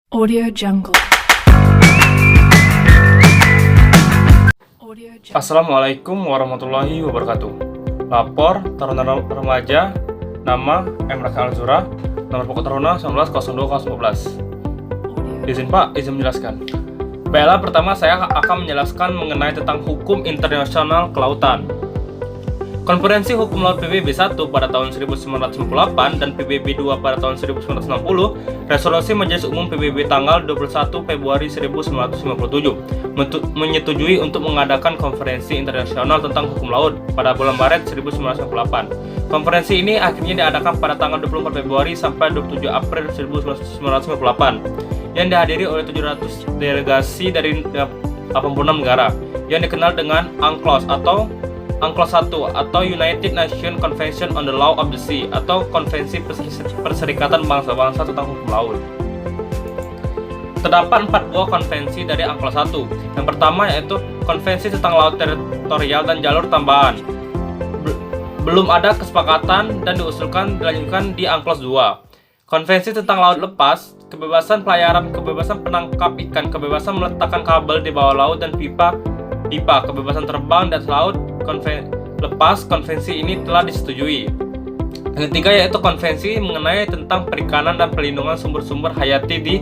Audio Jungle. Assalamualaikum warahmatullahi wabarakatuh. Lapor Taruna Remaja, nama Emrah Alzura, nomor pokok Taruna 1902-014. Izin Pak, izin menjelaskan. Baiklah, pertama saya akan menjelaskan mengenai tentang hukum internasional kelautan. Konferensi Hukum Laut PBB 1 pada tahun 1998 dan PBB 2 pada tahun 1960, Resolusi Majelis Umum PBB tanggal 21 Februari 1957 menyetujui untuk mengadakan konferensi internasional tentang hukum laut pada bulan Maret 1998. Konferensi ini akhirnya diadakan pada tanggal 24 Februari sampai 27 April 1998 yang dihadiri oleh 700 delegasi dari 86 negara yang dikenal dengan UNCLOS atau UNCLOS 1 atau United Nations Convention on the Law of the Sea atau Konvensi Perserikatan Bangsa-Bangsa tentang Hukum Laut. Terdapat 4 buah konvensi dari UNCLOS 1. Yang pertama yaitu Konvensi tentang Laut Teritorial dan Jalur Tambahan. Belum ada kesepakatan dan dilanjutkan di UNCLOS 2. Konvensi tentang Laut Lepas, kebebasan pelayaran, kebebasan penangkap ikan, kebebasan meletakkan kabel di bawah laut dan pipa, kebebasan terbang di atas laut. Konvensi ini telah disetujui. Yang ketiga yaitu konvensi mengenai tentang perikanan dan perlindungan sumber-sumber hayati di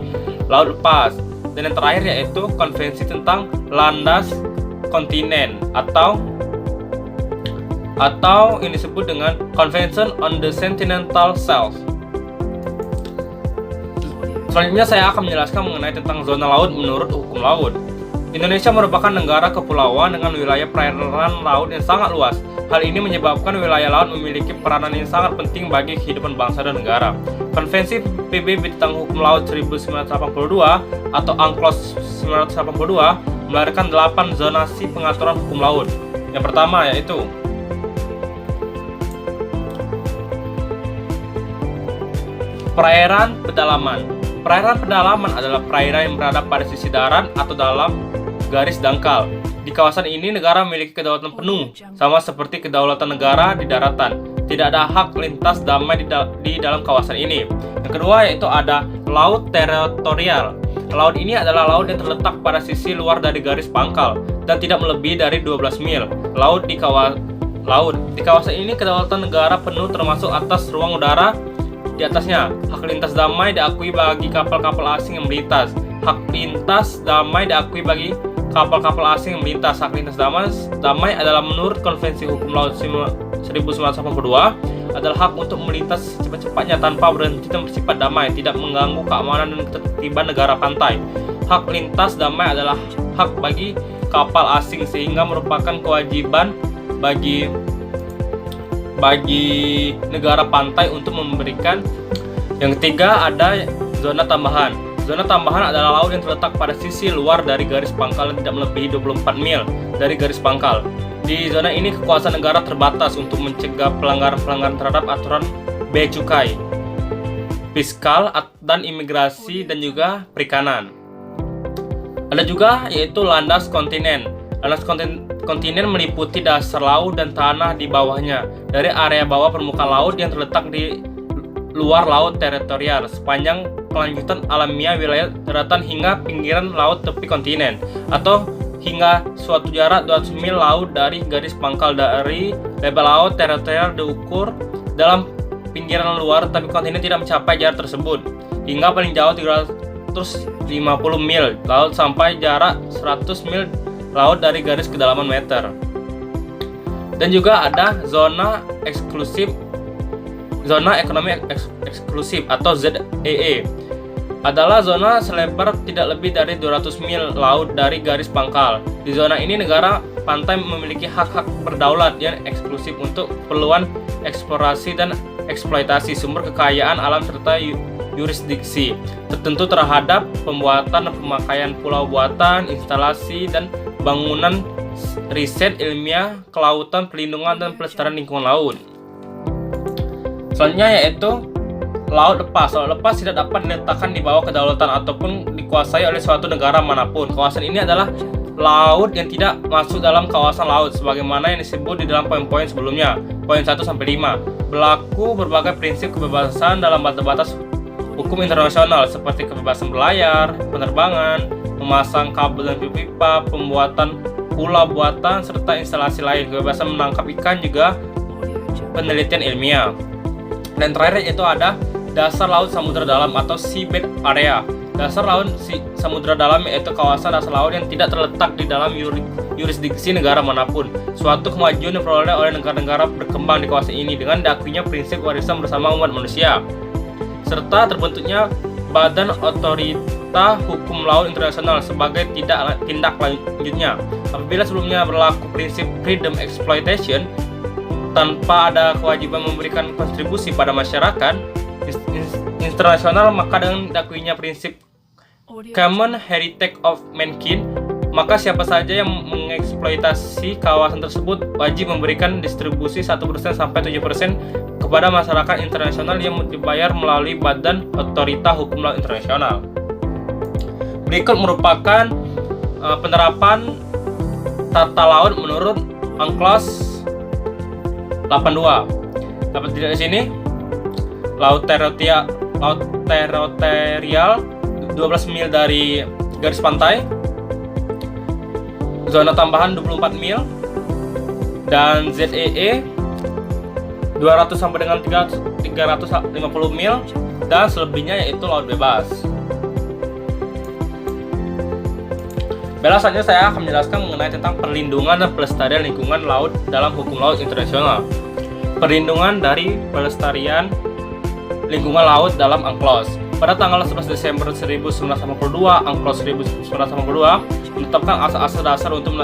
laut lepas. Dan yang terakhir yaitu konvensi tentang landas kontinen atau yang disebut dengan Convention on the Continental Shelf. Selanjutnya saya akan menjelaskan mengenai tentang zona laut menurut hukum laut. Indonesia merupakan negara kepulauan dengan wilayah perairan laut yang sangat luas. Hal ini menyebabkan wilayah laut memiliki peranan yang sangat penting bagi kehidupan bangsa dan negara. Konvensi PBB tentang Hukum Laut 1982 atau UNCLOS 1982 melahirkan 8 zonasi pengaturan hukum laut. Yang pertama yaitu perairan pedalaman. Perairan pedalaman adalah perairan yang berada pada sisi darat atau dalam garis dangkal. Di kawasan ini negara memiliki kedaulatan penuh, sama seperti kedaulatan negara di daratan. Tidak ada hak lintas damai di dalam kawasan ini. Yang kedua yaitu ada laut teritorial. Laut ini adalah laut yang terletak pada sisi luar dari garis pangkal dan tidak melebihi dari 12 mil. Di kawasan ini kedaulatan negara penuh termasuk atas ruang udara di atasnya. Hak lintas damai diakui bagi kapal-kapal asing yang melintas. Hak lintas damai diakui bagi kapal-kapal asing yang melintas. Hak lintas damai adalah menurut Konvensi Hukum Laut 1982 adalah hak untuk melintas secepat-cepatnya tanpa berhenti dan bersifat damai, tidak mengganggu keamanan dan ketertiban negara pantai. Hak lintas damai adalah hak bagi kapal asing sehingga merupakan kewajiban bagi negara pantai untuk memberikan. Yang ketiga ada zona tambahan. Zona tambahan adalah laut yang terletak pada sisi luar dari garis pangkal dan tidak melebihi 24 mil dari garis pangkal. Di zona ini kekuasaan negara terbatas untuk mencegah pelanggaran terhadap aturan bea cukai, fiskal dan imigrasi dan juga perikanan. Ada juga yaitu landas kontinen. Landas kontinen meliputi dasar laut dan tanah di bawahnya dari area bawah permukaan laut yang terletak di luar laut teritorial sepanjang kelanjutan alamiah wilayah daratan hingga pinggiran laut tepi kontinen atau hingga suatu jarak 200 mil laut dari garis pangkal. Dari lebar laut teritorial diukur dalam pinggiran luar tapi kontinen tidak mencapai jarak tersebut hingga paling jauh 350 mil laut sampai jarak 100 mil laut dari garis kedalaman meter. Dan juga ada zona ekonomi eksklusif atau ZEE. Adalah zona selebar tidak lebih dari 200 mil laut dari garis pangkal. Di zona ini negara pantai memiliki hak-hak berdaulat yang eksklusif untuk keperluan eksplorasi dan eksploitasi sumber kekayaan alam serta yurisdiksi tertentu terhadap pembuatan dan pemakaian pulau buatan, instalasi dan bangunan riset ilmiah, kelautan, perlindungan dan pelestarian lingkungan laut. Selanjutnya yaitu laut lepas. Laut lepas tidak dapat diletakkan di bawah kedaulatan ataupun dikuasai oleh suatu negara manapun. Kawasan ini adalah laut yang tidak masuk dalam kawasan laut sebagaimana yang disebut di dalam poin-poin sebelumnya, poin 1 sampai 5. Berlaku berbagai prinsip kebebasan dalam batas hukum internasional seperti kebebasan berlayar, penerbangan, memasang kabel dan pipa, pembuatan pulau buatan, serta instalasi lain. Kebebasan menangkap ikan juga penelitian ilmiah. Dan terakhir itu ada dasar laut samudra dalam atau seabed area. Dasar laut samudra dalam yaitu kawasan dasar laut yang tidak terletak di dalam yurisdiksi negara manapun. Suatu kemajuan yang diperoleh oleh negara-negara berkembang di kawasan ini dengan diakuinya prinsip warisan bersama umat manusia, serta terbentuknya Badan Otorita Hukum Laut Internasional sebagai tindak lanjutnya. Apabila sebelumnya berlaku prinsip freedom exploitation tanpa ada kewajiban memberikan kontribusi pada masyarakat internasional, maka dengan diakuinya prinsip common heritage of mankind, maka siapa saja yang mengeksploitasi kawasan tersebut wajib memberikan distribusi 1% sampai 7% kepada masyarakat internasional yang dibayar melalui Badan Otorita Hukum Laut Internasional. Berikut merupakan penerapan tata laut menurut UNCLOS 82. Dapat dilihat di sini, laut teritorial 12 mil dari garis pantai, zona tambahan 24 mil, dan ZEE 200 sampai dengan 350 mil, dan selebihnya yaitu laut bebas. Selanjutnya saya akan menjelaskan mengenai tentang perlindungan dan pelestarian lingkungan laut dalam hukum laut internasional. Perlindungan dari pelestarian lingkungan laut dalam UNCLOS. Pada tanggal 11 Desember 1982, UNCLOS 1982 menetapkan asas-asas dasar untuk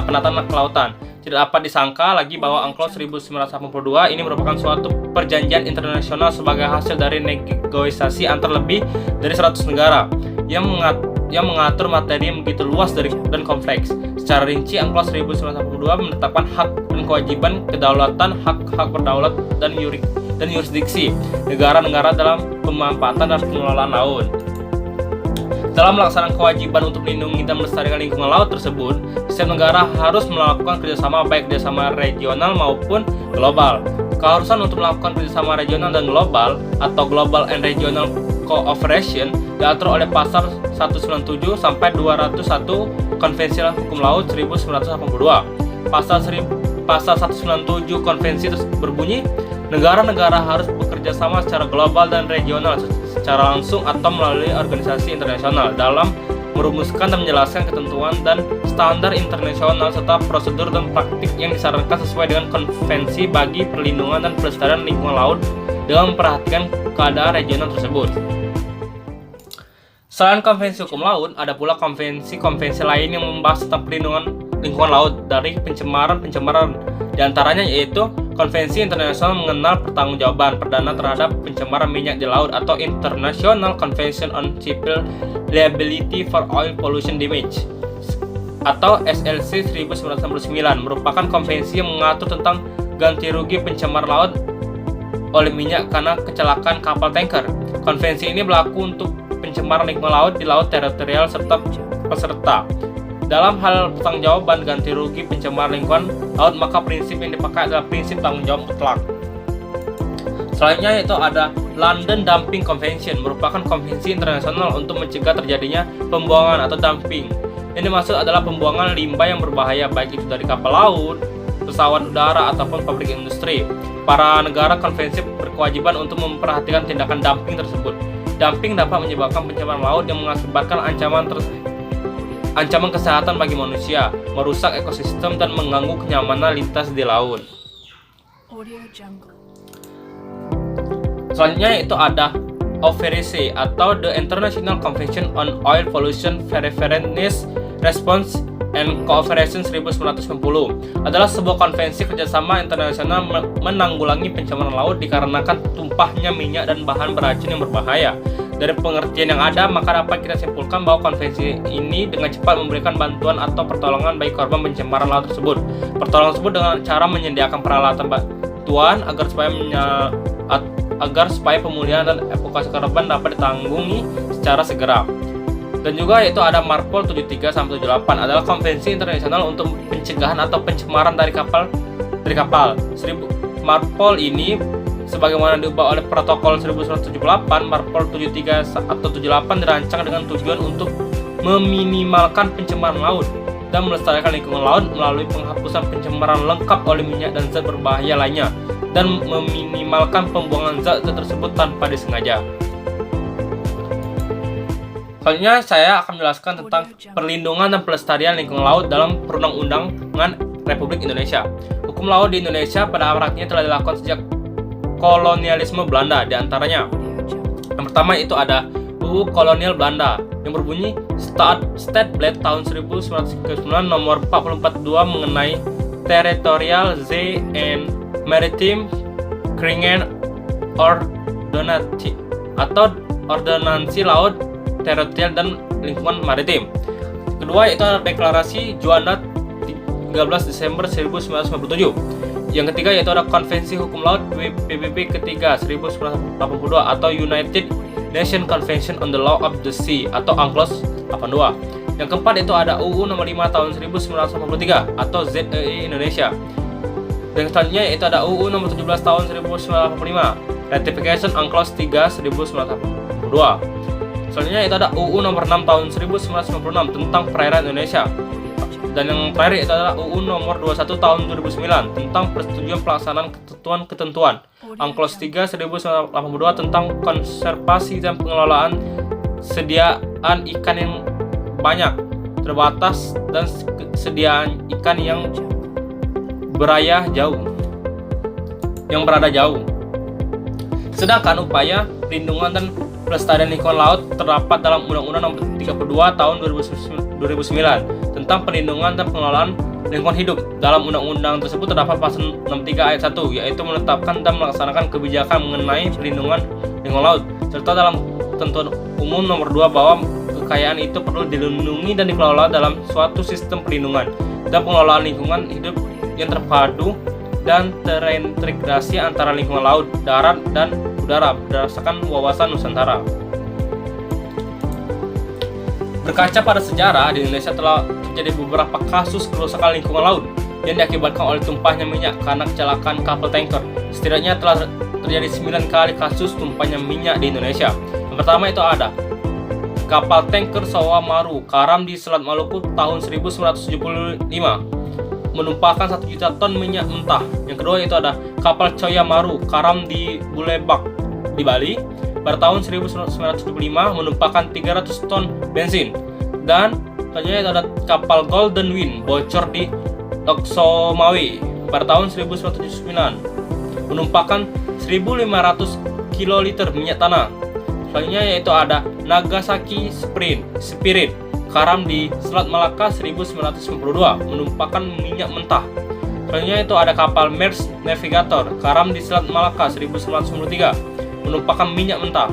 penataan kelautan. Tidak dapat disangka lagi bahwa UNCLOS 1982 ini merupakan suatu perjanjian internasional sebagai hasil dari negosiasi antar lebih dari 100 negara yang mengatur materi yang begitu luas dan kompleks. Secara rinci, UNCLOS 1982 menetapkan hak dan kewajiban kedaulatan, hak berdaulat dan yurisdiksi negara-negara dalam pemanfaatan dan pengelolaan laut. Dalam melaksanakan kewajiban untuk melindungi dan melestarikan lingkungan laut tersebut, setiap negara harus melakukan kerjasama baik kerjasama regional maupun global. Keharusan untuk melakukan kerjasama regional dan global atau Global and Regional Cooperation diatur oleh pasal 197 sampai 201 Konvensi Hukum Laut 1982. Pasal 197 konvensi berbunyi, negara-negara harus bekerja sama secara global dan regional secara langsung atau melalui organisasi internasional dalam merumuskan dan menjelaskan ketentuan dan standar internasional serta prosedur dan praktik yang disarankan sesuai dengan konvensi bagi perlindungan dan pelestarian lingkungan laut dengan memperhatikan keadaan regional tersebut. Selain konvensi hukum laut, ada pula konvensi-konvensi lain yang membahas tentang perlindungan lingkungan laut dari pencemaran. Di antaranya yaitu Konvensi Internasional mengenal pertanggungjawaban perdana terhadap pencemaran minyak di laut atau International Convention on Civil Liability for Oil Pollution Damage atau SLC 1969 merupakan konvensi yang mengatur tentang ganti rugi pencemaran laut oleh minyak karena kecelakaan kapal tanker. Konvensi ini berlaku untuk pencemaran lingkungan laut di laut teritorial serta peserta. Dalam hal pertanggungjawaban ganti rugi pencemaran lingkungan laut, maka prinsip yang dipakai adalah prinsip tanggung jawab mutlak. Selanjutnya yaitu ada London Dumping Convention, merupakan konvensi internasional untuk mencegah terjadinya pembuangan atau dumping. Yang dimaksud adalah pembuangan limbah yang berbahaya baik itu dari kapal laut, pesawat udara ataupun pabrik industri. Para negara konvensi berkewajiban untuk memperhatikan tindakan dumping tersebut. Dumping dapat menyebabkan pencemaran laut yang mengakibatkan ancaman kesehatan bagi manusia, merusak ekosistem dan mengganggu kenyamanan lintas di laut. Selanjutnya itu ada OFRC atau The International Convention on Oil Pollution Preparedness, Response and Cooperation 1990 adalah sebuah konvensi kerjasama internasional menanggulangi pencemaran laut dikarenakan tumpahnya minyak dan bahan beracun yang berbahaya. Dari pengertian yang ada, maka dapat kita simpulkan bahwa konvensi ini dengan cepat memberikan bantuan atau pertolongan bagi korban pencemaran laut tersebut. Pertolongan tersebut dengan cara menyediakan peralatan bantuan agar supaya pemulihan dan evakuasi korban dapat ditanggungi secara segera. Dan juga yaitu ada MARPOL 73-78 adalah konvensi internasional untuk pencegahan atau pencemaran dari kapal. MARPOL ini sebagaimana diubah oleh Protokol 1978, Marpol 73 atau 78 dirancang dengan tujuan untuk meminimalkan pencemaran laut dan melestarikan lingkungan laut melalui penghapusan pencemaran lengkap oleh minyak dan zat berbahaya lainnya, dan meminimalkan pembuangan zat-zat tersebut tanpa disengaja. Selanjutnya saya akan menjelaskan tentang perlindungan dan pelestarian lingkungan laut dalam Perundang-undangan Republik Indonesia. Hukum laut di Indonesia pada praktiknya telah dilakukan sejak kolonialisme Belanda. Di antaranya, yang pertama itu ada UU Kolonial Belanda yang berbunyi Stadblad tahun 1909 nomor 442 mengenai Territorial Zee and Maritime Kringen Ordonantie atau Ordonansi Laut, Teritorial dan Lingkungan Maritim. Kedua itu adalah Deklarasi Juanda 13 Desember 1997. Yang ketiga yaitu ada Konvensi Hukum Laut PBB ketiga 1982 atau United Nations Convention on the Law of the Sea atau UNCLOS 82. Yang keempat itu ada UU nomor 5 tahun 1983 atau ZEI Indonesia. Dan selanjutnya itu ada UU nomor 17 tahun 1985 Ratification UNCLOS 3 1982. Selanjutnya itu ada UU nomor 6 tahun 1996 tentang perairan Indonesia. Dan yang terakhir itu adalah UU nomor 21 tahun 2009 tentang persetujuan pelaksanaan ketentuan UNCLOS 3 1982 tentang konservasi dan pengelolaan sediaan ikan yang banyak, terbatas, dan sediaan ikan yang berada jauh. Sedangkan upaya perlindungan dan pelestarian lingkungan laut terdapat dalam Undang-Undang Nomor 32 Tahun 2009 tentang perlindungan dan pengelolaan lingkungan hidup. Dalam undang-undang tersebut terdapat pasal 63 ayat 1, yaitu menetapkan dan melaksanakan kebijakan mengenai perlindungan lingkungan laut, serta dalam ketentuan umum nomor 2 bahwa kekayaan itu perlu dilindungi dan dikelola dalam suatu sistem perlindungan dan pengelolaan lingkungan hidup yang terpadu dan terintegrasi antara lingkungan laut, darat, dan udara berdasarkan wawasan Nusantara. Berkaca pada sejarah, di Indonesia telah terjadi beberapa kasus kerusakan lingkungan laut yang diakibatkan oleh tumpahnya minyak karena kecelakaan kapal tanker. Setidaknya telah terjadi 9 kali kasus tumpahnya minyak di Indonesia. Yang pertama itu ada kapal tanker Sawamaru karam di Selat Maluku tahun 1975 menumpahkan 1 juta ton minyak mentah. Yang kedua itu ada kapal Choya Maru karam di Bulebak di Bali pada tahun 1975 menumpahkan 300 ton bensin. Dan selanjutnya itu ada kapal Golden Wind bocor di Lhokseumawe pada tahun 1979 menumpahkan 1.500 kiloliter minyak tanah. Selanjutnya yaitu ada Nagasaki Spirit karam di Selat Malaka 1992 menumpahkan minyak mentah. Selanjutnya itu ada kapal Maersk Navigator karam di Selat Malaka 1993 menumpahkan minyak mentah.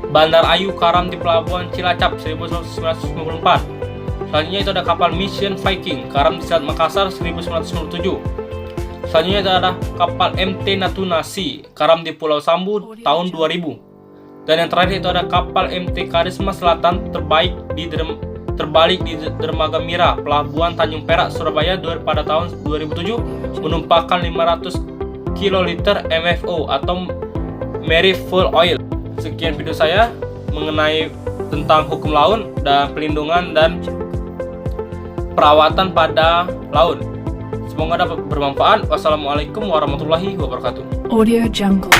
Bandar Ayu karam di Pelabuhan Cilacap 1994. Selanjutnya itu ada kapal Mission Viking karam di Selat Makassar 1997. Selanjutnya itu ada kapal MT Natuna Sea karam di Pulau Sambu tahun 2000. Dan yang terakhir itu ada kapal MT Karisma Selatan terbalik di Dermaga Mira, Pelabuhan Tanjung Perak, Surabaya pada tahun 2007 menumpahkan 500 kiloliter MFO atau Marine Fuel Oil. Sekian video saya mengenai tentang hukum laut dan pelindungan dan perawatan pada laut. Semoga dapat bermanfaat. Wassalamualaikum warahmatullahi wabarakatuh. Audio Jungle.